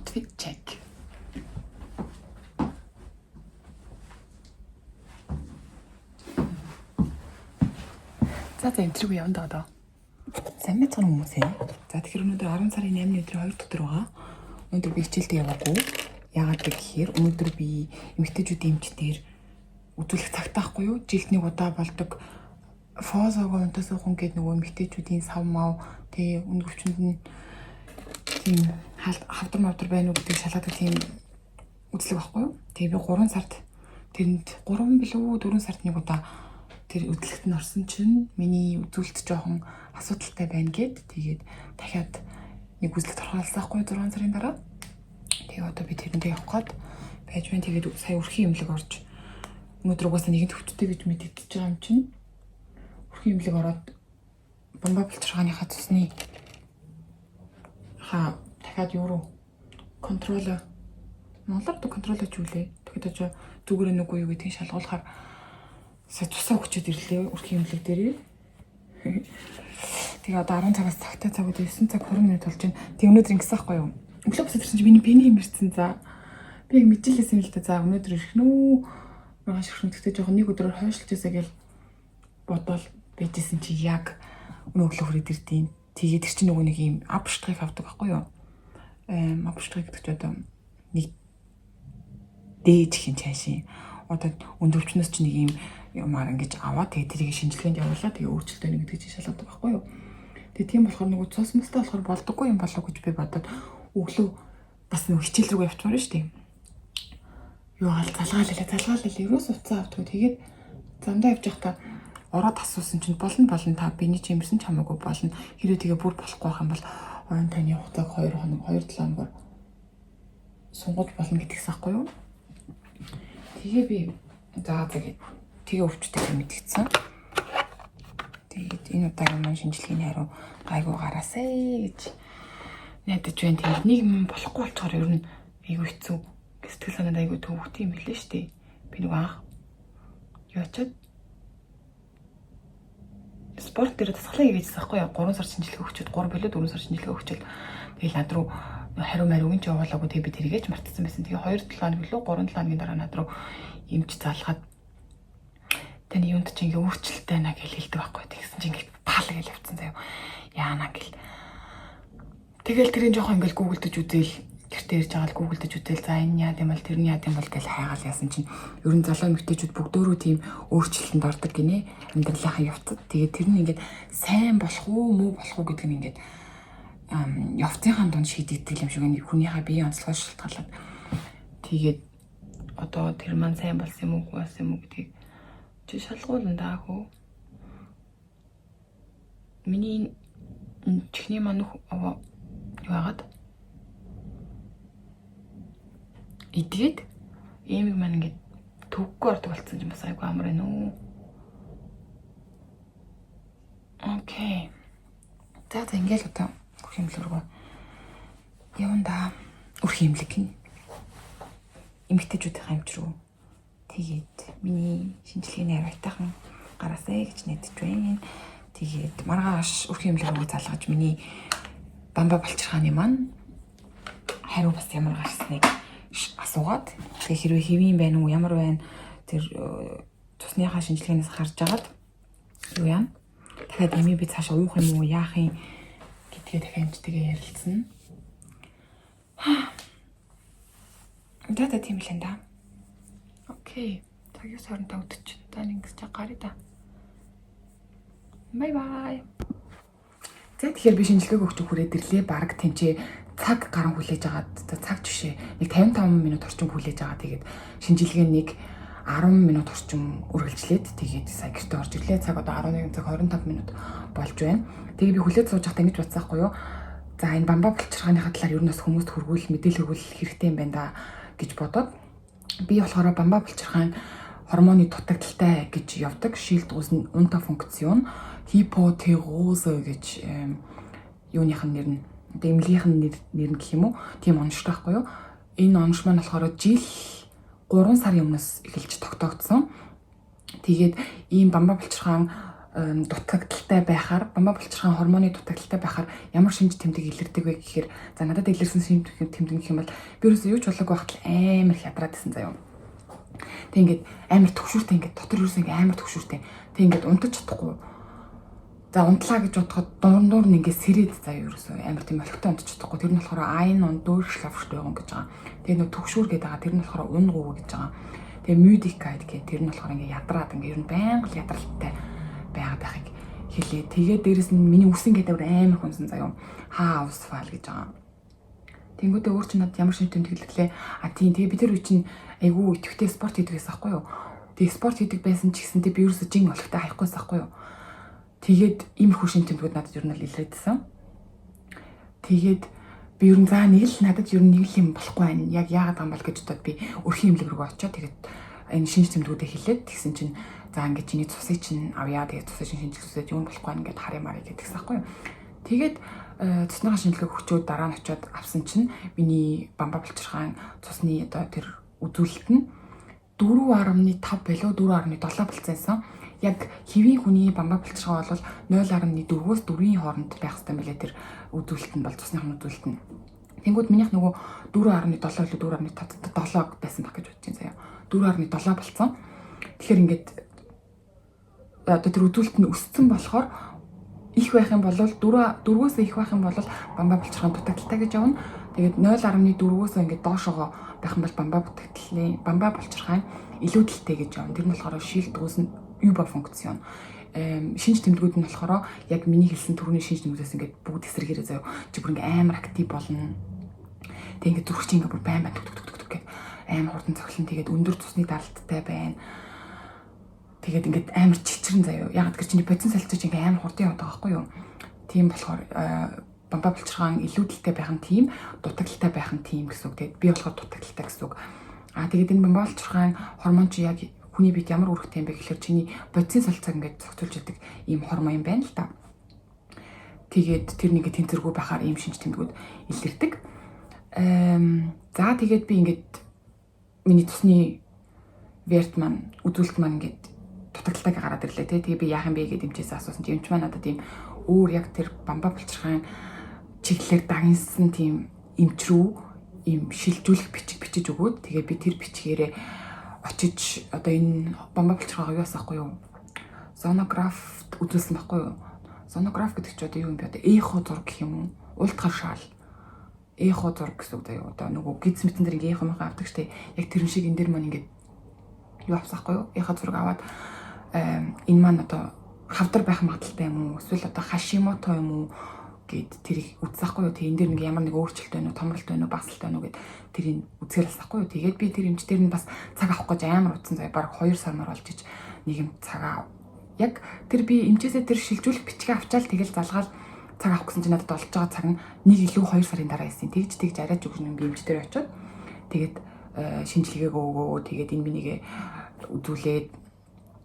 Outfit check. За энэ юу явна даа. Сайн мэцэн хүмүүс ээ. За тэгэхээр өнөөдөр 10 сарын 8-ны өдрийн 2 дотор байгаа. Өнөөдөр би хичээлдээ яваагүй. Яагаад гэхээр өнөөдөр би эмэгтэйчүүдийн эмчтэр үзүүлэх цагтаа ахгүй юу? Жилд нэг удаа болдог фозогоо унтасуухан гэдэг нөгөө эмэгтэйчүүдийн сав мав тэгээ өндөр өвчнөд нь тийм хавдар мавдар байна уу гэдэг шалгадаг тийм үзлэг байхгүй юу? Тэгээ би 3 сард тэрэнд 3 билүү 4 сард нэг удаа тэр үзлэгт нь орсон чинь миний үзүүлэлт жоохон асуудалтай байна гэд тэгээд дахиад нэг үзлэгт орхолцсаахгүй 6 сарын дараа. Тэгээ одоо би тэрэндээ явах гээд байж байна. Тэгээд сая өрхийн имлэг орж өнөөдөр угаасаа нэгэн төвчтэй гэж мэдэгдэж байгаа юм чинь өрхийн имлэг ороод бомба булчиргааныхаа цусны дахиад юу руу контролер монголоор контролер ч үлээ. Тэгэхэд очоо зүгээр нэг уу гэдгийг шалгуулахаар сая тусаа өгчөд ирлээ өрхийн имлэг дээрээ. Тэгээ одоо 10 цагаас цагтай цагууд 9 цаг 20 минут болж байна. Тэг өнөөдөр ингэсэн байхгүй юу? Өглөө босоод ирсэн чинь миний пени имэрсэн. За би яг мэдчихлээсэн юм л да. За өнөөдөр ирэх нүү маш их хүндтэй жоохон нэг өдрөөр хойшлж байсаа гэж бодоод байжсэн чи яг өглөө хүрээд ирдیں۔ Тэгээд тэр чинь нөгөө нэг юм апштрик авдаг байхгүй юу? Апштрик гэдэг чинь одоо нэг дээж хин цаашийн одоо өндөвчнөөс чинь нэг юм юмар ингэж аваад тэгээд тэрийг шинжилгээнд явуулаад тэгээд өөрчлөлтөө нэг гэдэг чинь шалгадаг байхгүй юу? Тэгээд тийм болохоор нөгөө цус мөстэй болохоор болдоггүй юм болов гэж би бодоод өглөө бас нөгөө хичээл рүү явчихмаар шүү дээ. Юу залгаалал ерөөс уцаа авдаг. Тэгээд замдаа явж байхдаа ороод асуусан чинь болно та биний ч юмсэн ч хамаагүй болно. Хэрвээ тэгээ бүр болохгүй байх юм бол ойн таны хугацааг 2 хоног 2-7 хоногор сунгаж болно гэдгийгс аахгүй юу? Тэгээ би тэгээ өвчтөйг мэдгэцэн. Тэгээд энэ удаагийн маань шинжилгээний хариу гайгүй гараасай гэж найдаж байна. Тэгээд нэг юм болохгүй болчоор ер нь айгүй хэцүү. Сэтгэл санаад айгүй төвөгт юм билээ шүү дээ. Би нэг анх яачаад спорт дээр тасгалаа хийгээжсэн байхгүй яа 3 сар шинжилгээ өгчөөд 3 билүү 4 сар шинжилгээ өгчөөд тэгээд над руу хариу мариуг нь ч явуулаагүй тэгээд би тэрийгэж мартсан байсан. Тэгээд 2-7 хоног билүү 3-7 хоногийн дараа над руу эмч залгаад таны юунд ч ингээ өөрчлөлттэй байна гэж хэлдэг байхгүй. Тэгсэн чинь ингээ паал гэж явцсан заяа. Яана гэл. Тэгэл тэрийн жоохон ингээл гуглдж үзээл гэртээ ирж байгаа л гуглдж үзээл за энэ яа гэм бол тэрний яа гэм бол гэж хайгаал яасан чинь ер нь залуу эмэгтэйчүүд бүгдөө тийм өөрчлөлтөнд ордог гинэ амьдралынхаа явцад. Тэгээд тэр нь ингээд сайн болох уу муу болох уу гэдэг нь ингээд явцынхаа дунд шийдэгдэх юм шиг энэ хүнийхээ биеийн онцлогоос шалтгаалаад тэгээд одоо тэр маань сайн болсон юм уу байсан юм уу гэдгийг чи шалгуулна даа хөө. Миний чихний манух яагаад идээд ийм маань ингээд төггөө ордог болсон юм бас айгүй амар байна уу. Окей. За ингээл одоо өрхийн имлэг рүү явна да. Өрхийн имлэг нь эмэгтэйчүүдийн хамт руу тэгээд миний шинжилгээний хариуйтайхан гараасай гэж найдаж байна. Тэгээд маргааш өрхийн имлэг рүү залгаж миний бамба булчиргааны маань хариу бас ямар гарсныг асуугаад тэгээ хэрвээ хэвийн байна уу ямар байна тэр цусныхаа шинжилгээнээс харж агаад юу яа дахиад эми би цаашаа уух юм уу яах юм гэдгээ дахиад эмчтэйгээ ярилцсан. Тийм л энэ да. Окей. Цагийн 25 өдөч. Та ингэж гарыг да. Бай. За тэгэхээр би шинжилгээг өгч хүрээд ирлээ. Бараг тэнцээ цаг гарan хүлээж агаад цаг жишээ нэг 55 минут орчим хүлээж байгаа. Тэгээд шинжилгээ нэг 10 минут орчим үргэлжлээд тэгээд сая гэртээ орж ирлээ. Цаг одоо 11 цаг 25 минут болж байна. Тэгээд би хүлээж сууж байхдаа ингэж бодсаахгүй юу? За энэ бамба булчиргааныхаа талаар ер нь бас хүмүүст хүргүүл мэдээлэл өгөх хэрэгтэй юм байна да гэж бодоод би болохоор бамба булчиргаан гормоны дутагдaltaй гэж явдаг. Шилдгүүс нь унта функцион хипотироз гэж юуных нь нэр нь эмнэлгийнх нь нэр нь гэх юм уу? Тийм онцтой байхгүй юу? Энэ онц маань болохоор жил 3 сарын өмнөөс эхэлж тогтоогдсон. Тэгээд ийм бамба булчиргаан дутагдaltaй байхаар бамбаа булчирхайн гормоны дутагдaltaй байхаар ямар шинж тэмдэг илэрдэг вэ гэхээр за надад илэрсэн шинж тэмдэг гэх юм бол би ерөөсөө юу ч болоогүй байхад амар хядраад байсан заяа. Тэг ингээд амар төгшүүртэй ингээд дотор ерөөсөө ингээд амар төгшүүртэй. Тэг ингээд унтаж чадахгүй. За унтлаа гэж бодоход дуур нь ингээд сэрээд заяа ерөөсөө амар тийм олигтой унтаж чадахгүй. Тэр нь болохоор айн дөөршлавштэй байгаа гэж байгаа. Тэгээ нөө төгшүүр гэдэг байгаа. Тэр нь болохоор унгуу гэж байгаа. Тэгээ мюдикайд гэх тэр нь болохоор ингээд ядраад ингээд ер нь байнга л ядралтай байгаад байхыг хэлээ. Тэгээд дээрэс нь миний үсэн гэдэг амар хүнсэн заяа. Хаус файл гэж байгаа. Тэнгүүдээ өөр чинь надад ямар шинж тэмдэглэлээ. Тийм тэгээ бид нар үе чинь айгүй идэвхтэй спорт хийдэг байсан байхгүй юу? Тэгээ спорт хийдэг байсан ч гэсэндээ би ерөөсөө жин олигтой хаяхгүйсэн байхгүй юу? Тэгээд иймэрхүү шинж тэмдгүүд надад ер нь илрээдсэн. Тэгээд би ер нь за нэг л надад ер нь нэг л юм болохгүй байна. Яг яагаад юм бол гэж бодоод би өрхийн имлэг рүү очиод тэгээд энэ шинж тэмдгүүдээ хэлээд тэгсэн чинь за ингээд чиний цусыг чинь авъя. Тэгээд цусыг шинжилүүлээд юу болохгүй байна ингээд харъя маръя гэдэгсэн байхгүй юу? Тэгээд цусныхаа шинжилгээг өгчөөд дараа нь очиод авсан чинь миний бамбаа булчирхайн цусны одоо тэр үзүүлэлт нь 4.5 болоо 4.7 болцсон. Яг хэвийн хүний бамбаа булчирхай бол 0.4-өөс 4-ийн хооронд байх хэрэгтэй мөлий тэр үзүүлэлт нь бол цусныхын үзүүлэлт нь. Тэнгүүд минийх нөгөө 4.7 болоо 4.7 байсан баг гэж бодож байна заяа. 4.7 болцсон. Тэгэхээр ингээд одоо тэр үзүүлэлт нь өссөн болохоор их байх юм бол 4-өөс их байх юм бол бамбаа булчирхайн дутагдaltaй гэж явна. Тэгээд 0.4-өөс ингээд доошогоо байх юм бол бамбаа булчирхайн илүүдэлтэй гэж явна. Тэр нь болохоор шилдгүүс нь юба функцон. Шинж тэмдгүүд нь болохоор яг миний хэлсэн түрүүний шинж тэмдгүүдээс ингээд бүгд эсрэгээрээ заяа. Чи бүр ингээд амар актив болно. Тэг ингээд зүрх чинь ингээд бүр байн гэх амар хурдан цоглон тэгээд өндөр цусны даралттай байна. Тэгээд ингээд амар чичрэн заяа. Яг тэр чиний бодис салцаж ингээд амар хурдан яваад байгаа байхгүй юу? Тийм болохоор бамбаа булчирхайн илүүдэлтэй байх нь тийм, дутагдaltaй байх нь тийм гэсэн үг. Тэгээд би болохоор дутагдaltaй гэсэн үг. Тэгээд энэ бамбаа булчирхайн гормон чи яг хүний биед ямар үүрэгтэй юм бэ гэхээр чиний бодис салцаг ингээд зохицуулж яадаг ийм гормон юм байна л та. Тэгээд тэр нэгэ тэнцэргүй байхаар ийм шинж тэмдгүүд илэрдэг. За тэгээд би ингээд миний цусны верт маань үзүүлэлт маань ингээд дутагдaltaйг гараад ирлээ тий. Тэгээ би яах юм бэ гэдэг эмчээс асуусан чи эмч маань надад тийм өөр яг тэр бамбаа булчирхайн чиглэлээр дагнсан тийм эмч рүү ийм шилжүүлэх бичиг бичиж өгөөд тэгээ би тэр бичгээрээ очиж одоо энэ бамбаа булчирхайгаа юу асахгүй юу? Сонографт үзүүлсэн байхгүй юу? Сонограф гэдэг чинь одоо юу юм бэ? Одоо эхо зураг гэх юм уу? Ультра шал. Эхо зураг гэсэн үг даа. Одоо нөгөө гиз мэтэн дээр ингээ эхо махаа авдаг штэ. Яг тэр шиг энэ дэр маань ингээ юу авсахгүй юу? Эхо зураг аваад энэ маань одоо хавдар байх магадaltaй юм уу? Эсвэл одоо хашимото юм уу гэд тэрийг үзсахгүй юу? Тэг энэ дэр нэг ямар нэг өөрчлөлт байна уу? Томролт байна уу? Багсалт байна уу гэд тэрийг үзээл алсахгүй юу? Тэгээд би тэр эмч дээр нь бас цаг авах гэж амар утсан заяа. Бараг 2 сар мөр болж ич нэг юм цаг аав. Яг тэр би эмчээсээ тэр шилжүүлэх бичгээ авчаал тэгэл залгаал цаг авах гэсэн чинь надад болж байгаа цаг нь нэг илүү 2 сарын дараа байсан. Тэгж арайж өгсөн юм би эмч дээр очиод тэгээд шинжилгээг өгөө. Тэгээд энэ минийгээ үзүүлээд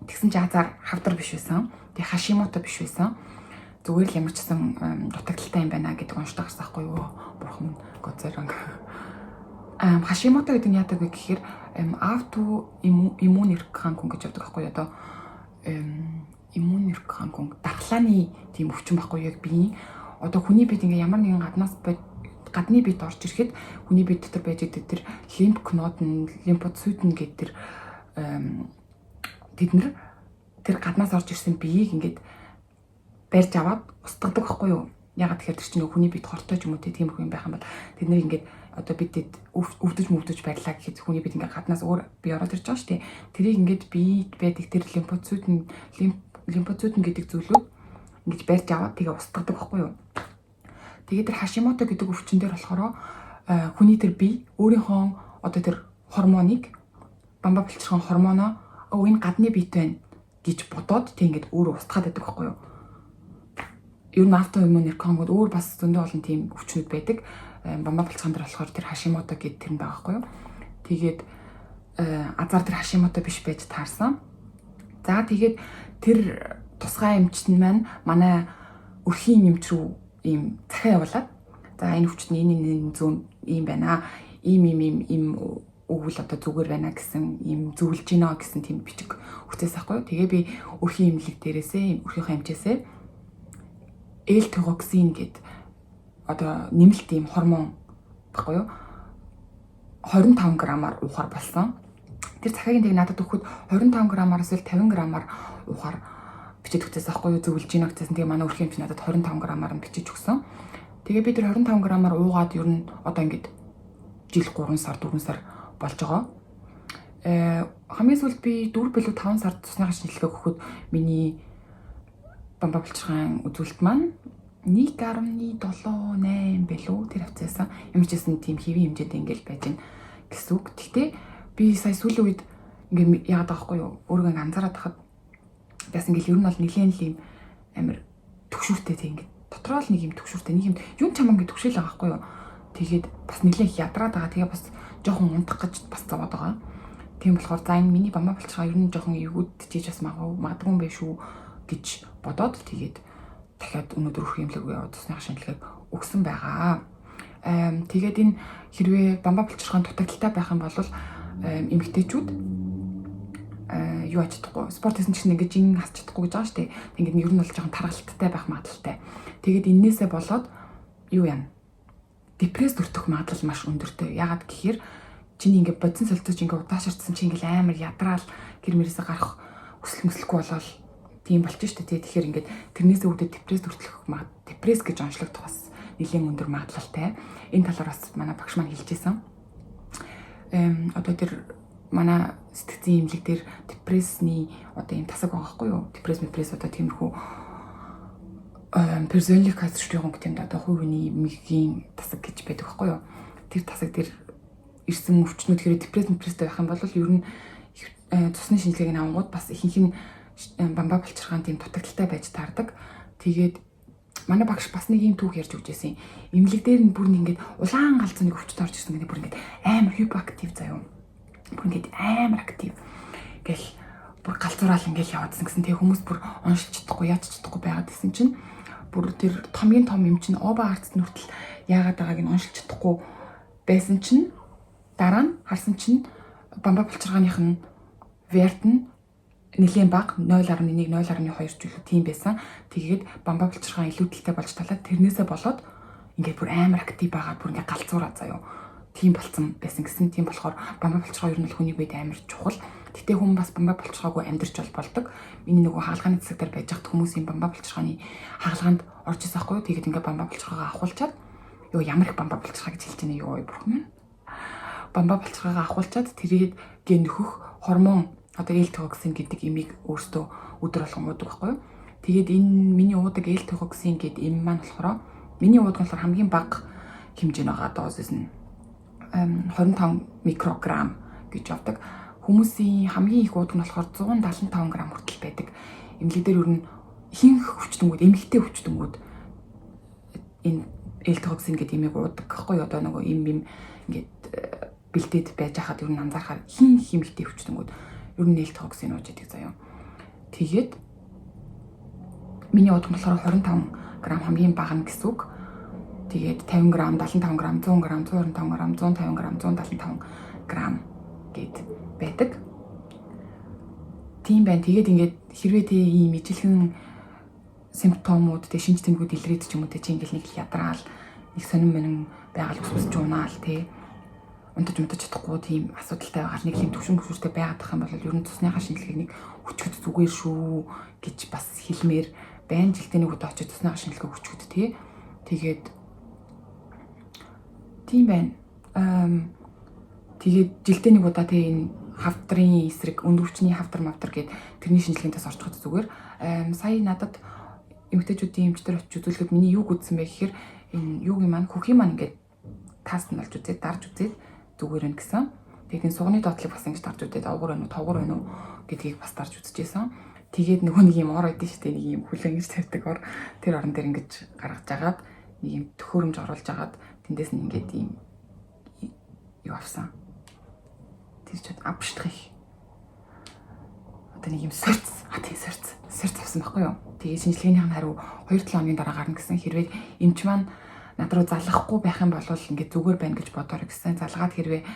тэгсэн чи хазар хавдар биш байсан. Тэг хашимото биш байсан. Зүгээр л ямар ч гэсэн дутагдaltaй юм байна гэдэг уншдаг гэсэн байхгүй юу? Бурхан гоцорон. Хашимото гэдэг нь яадаг вэ гэхээр авто иммун нэрханкун гэж явдаг байхгүй юу? Одоо иммун нэрханкун дархлааны тийм өвчин байхгүй юу? Яг бие одоо хүний биед ингээ ямар нэгэн гадны биед орж ирэхэд хүний биед дотор байж байгаа тэр лимф нод нь лимфоцит нь гэдэг тэр тэд нар тэр гаднаас орж ирсэн биеийг ингээд барьж аваад устгадаг байхгүй юу? Ягаад тэгэхээр тэр чинь хүний биед хортой ч юм уу тийм их юм байх юм бол тэд нар ингээд одоо бидэд өвдөж барьлаа гэхэд хүний биед ингээд гаднаас өөр бие ороод ирж байгаа шүү дээ. Тэрийг ингээд биед байдаг тэр лимфоцит гэдэг зүйлүүд ингэж барьж аваад тэгээ устгадаг байхгүй юу? Тэгээ тэр хашимото гэдэг өвчин дээр болохоор хүний тэр бие өөрийнхөө одоо тэр гормоныг бамбаа булчирхайн гормоноо энэ гадны биет байна гэж бодоод тэг ингээд өөрөө устгаад байдаг байхгүй юу? Ер нь автоиммун нэрхангууд өөр бас зөндөө олон тийм өвчнүүд байдаг. Бамбаа булчирхайн дээр болохоор тэр хашимото гэдэг тэр нь байгаа байхгүй юу? Тэгээд азар тэр хашимото биш байж таарсан. За тэгээд тэр тусгай эмчт маань манай өрхийн эмч рүү ийм захиа явуулаад за энэ өвчтний энэ зүүн ийм байна. Ийм өгвөл одоо зүгээр байна гэсэн ийм зөвлөж гинэ гэсэн тийм бичиг хүчээс ахгүй. Тэгээ би өрхийн имлэг дээрээсээ өрхийнхөө хэмжээсээ L-тироксин гэд одоо нэмэлт ийм гормон баггүй юу 25 грамаар уухаар болсон. Тэр цахиагийн тэг надад өгөхөд 25 грамаараас л 50 грамаар уухаар бичиж өгчээс ахгүй юу зөвлөж гинэ гэсэн. Тэгээ манай өрхийн хэмжээ надад 25 грамаар нь бичиж өгсөн. Тэгээ би тэр 25 грамаар уугаад ер нь одоо ингээд жил 3 сар 4 сар болж байгаа. Хамгийн сүүлд би 4 билүү 5 сар цусныхаа шинжилгээ өгөхөд миний бамбаа булчирхайн үзүүлэлт маань 1.7 8 билүү тэр хавцаасан. Ямар ч гэсэн тийм хэвийн хэмжээтэй ингээл байж гэн гэсэн үг. Гэхдээ би сая сүүлийн үед ингээ яагаад байгаа хгүй юу? Өөрөө ингээ анзаараад тахад бас ингээл ер нь бол нэлийн л юм амир төгшүүртэй тийм ингээ дотроо л нэг юм төгшүүртэй нэг юм юун чамаа ингээ төгшөөл байгаа хгүй юу? Тэгээд бас нэлээд ядраад байгаа. Тэгээ бас жоохон унтах гэж бас зовоод байгаа. Тийм болохоор за энэ миний бамбаа булчирхай ер нь жоохон эвгүүдчихэж бас магадгүй юм биш үү гэж бодоод тэгээд дахиад өнөөдөр өрх имлэг яваад цусныхаа шинжилгээг өгсөн байгаа. Тэгээд энэ хэрвээ бамбаа булчирхайн дутагдaltaй байх юм бол эмэгтэйчүүд юу ач чадахгүй спорт хийсэн чинь ингээд жин хасч чадахгүй гэж байгаа шүү дээ. Ингээд ер нь бол жоохон тархалттай байх магадлалтай. Тэгээд энээсээ болоод юу яана? Депресс төртөх магадлал маш өндөртэй. Ягаад гэхээр чиний ингээд бодсон солилцооч ингээд удаашрцсан чи ингээд амар ядраал гэр мэрээсээ гарах өсөлмөслөхгүй болол тийм болчих шүү дээ. Тэгэхээр ингээд тэрнээсээ үүдээ депресс төртөх депресс гэж онцлогдох бас нэлийн өндөр магадлалтай. Энэ талаар бас манай багш маань хэлжсэн. Одоо тэр манай сэтгцийн имлэг дээр депрессний одоо юм тасаг байгаа хгүй юу? Депресс одоо тиймэрхүү персонлик катастрофын гэмт одоо хувийн эмгийн тасаг гэж байдаг байхгүй юу? Тэр тасаг дээр ирсэн өвчнүүд хэрэг депресстэй байх юм бол ер нь цусны шинжилгээг авангууд бас ихэнх нь бамбаа булчирхайн тийм дутагдaltaй байж таардаг. Тэгээд манай багш бас нэг юм түүх ярьж өгч байсан. Имлэг дээр нь бүр ингээд улаан галзуу нэг өвчтөд орж ирсэн гэдэг бүр ингээд амар хипоактив заяа. Бүр ингээд амар актив гэл бүр галзуураал ингээд яваадсан гэсэн. Тэгээ хүмүүс бүр уншиж чадахгүй, яаж чадахгүй байгаад гэсэн чинь бүр тэр томгийн том юм чинь оба арцд нүртэл яагаад байгааг нь уншиж чадахгүй байсан чинь дараа нь харсан чинь бамбаа булчирхааных нь верт нь нэлийн баг 0.1 0.2 жилүү тийм байсан. Тэгээд бамбаа булчирхаан илүү дэлтэй болж талаад тэрнээсээ болоод ингээд бүр амар актив байгаа бүр ингээд галзуураа заяа. Тийм болцсон байсан гэсэн. Тийм болохоор бамбаа булчирхаа ер нь хүний үед амар чухал. Гэтэ хүмүүс бас бамбаа булчирхаагүй амьдрч болдог. Миний нөгөө хаалгааны засаг дээр байж хат хүмүүсийн бамбаа булчирхааны хаалгаанд орж ирсэн байхгүй юу? Тэгээд ингээд бамбаа булчирхаагаа ахуулчаад ёо ямар их бамбаа булчирхаа гэж хэлж байна ёо бурхан минь. Бамбаа булчирхаагаа ахуулчаад тэрийг гээ нөхөх гормон одоо L-тироксин гэдэг эмийг өөртөө өдөр болгон уудаг байхгүй юу? Тэгээд энэ миний уудаг L-тироксин гэдэг эм маань болохоор миний уудаг болохоор хамгийн бага хэмжээ байгаа дозис нь 25 микрограмм гэж явдаг. Хүмүүсийн хамгийн их уудаг нь болохоор 175 грамм хүртэл байдаг. Эмнэлэг дээр ер нь ихэнх өвчтөнгүүд, эмэгтэй өвчтөнгүүд энэ L-тироксин гэдэг эмийг уудаг байхгүй юу? Одоо нөгөө эм ингээд бэлдээд байж хахад ер нь анзаархаар хин эмэгтэй өвчтөнгүүд ер нь L-тироксин ууж идэг заяа. Тэгээд миний уудаг нь болохоор 25 грамм хамгийн бага нь гэсэн үг. Тэгээд 50 грамм, 75 грамм, 100 грамм, 125 грамм, 150 грамм, 175 грамм гэд байдаг. Тийм байна. Тэгээд ингээд хэрвээ тий ийм ижилхэн симптомууд, тий шинж тэмдгүүд илрээд ч юм уу тий чи ингээд нэг ядраал, нэг сонирн мэнэн байгаал өсөж унаал тий унтаж чадахгүй тийм асуудалтай байгаа нэг юм төвшин бүшүүртэй байгаад тах юм бол ер нь цусныхаа шинжилгээг нэг өчгөд зүгээр шүү гэж бас хэлмээр байн жилдээ нэг удаа очиж цусныхаа шинжилгээг өчгөд тий. Тэгээд тийм байна. Тэгээд жилдээ нэг удаа тий энэ хавдрын эсрэг өндөрвчний хавдар гэд тэрний шинжилгээндээс орчиход зүгээр. Сая надад эмэгтэйчүүдийн эмчтэр очиж үзүүлэхэд миний юг үзсэн бэ гэхээр энэ юугийн маань хөхийн маань ингээд тааст нь болж үзээд дарж үзээд зүгээр нь гэсэн. Тэгээд сугны доотлыг бас ингэж дарж үзээд овгор байна уу, тоггор байна уу гэдгийг бас дарж үзчихсэн. Тэгээд нөгөө нэг юм ор байдсан шүү дээ, нэг юм хүлэн ингэж тавьдаг ор тэр орон дээр ингэж гаргаж агаад нэг юм төхөөрөмж оруулж агаад тэндээс нь ингээд юм юу авсан. Тэр чод абштрих. Одоо нэг юм сорц авсан байхгүй юу? Тэгээд шинжилгээнийх нь хариу 2-7 хоногийн дараа гарна гэсэн. Хэрвээ эмч маань над руу залгахгүй байх юм бол ингээд зүгээр байна гэж бодоор гэсэн. Залгаад хэрвээ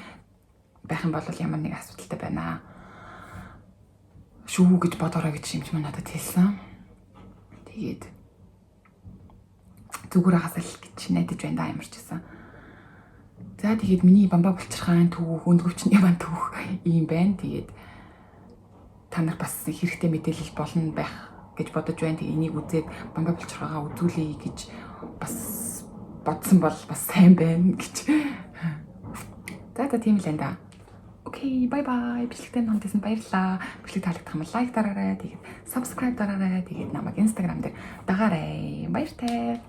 байх юм бол ямар нэг асуудалтай байна шүү гэж бодорой гэж юмч мань надад хэлсэн. Тэгээд зүгээр хасаа л гэж найдаж байна да ямар ч гэсэн. За тэгээд миний бамбаа булчирхаан түүх, өндгөвчний бан түүх ийм байна. Тэгээд та нар бас хэрэгтэй мэдээлэл болно байх гэж бодож байна. Тэгээд энийг үзээд бамбаа булчирхаагаа үзүүлэе гэж бас бодсон бол бас сайн байна гэж. За тийм л энэ да. Окей, бай бай. Бичлэгтэй хамтсан баярлалаа. Бичлэг таалагдах юм лайк дараарай. Тэгээд subscribe дараарай. Тэгээд намайг Instagram дээр дагаарай. Баяртай.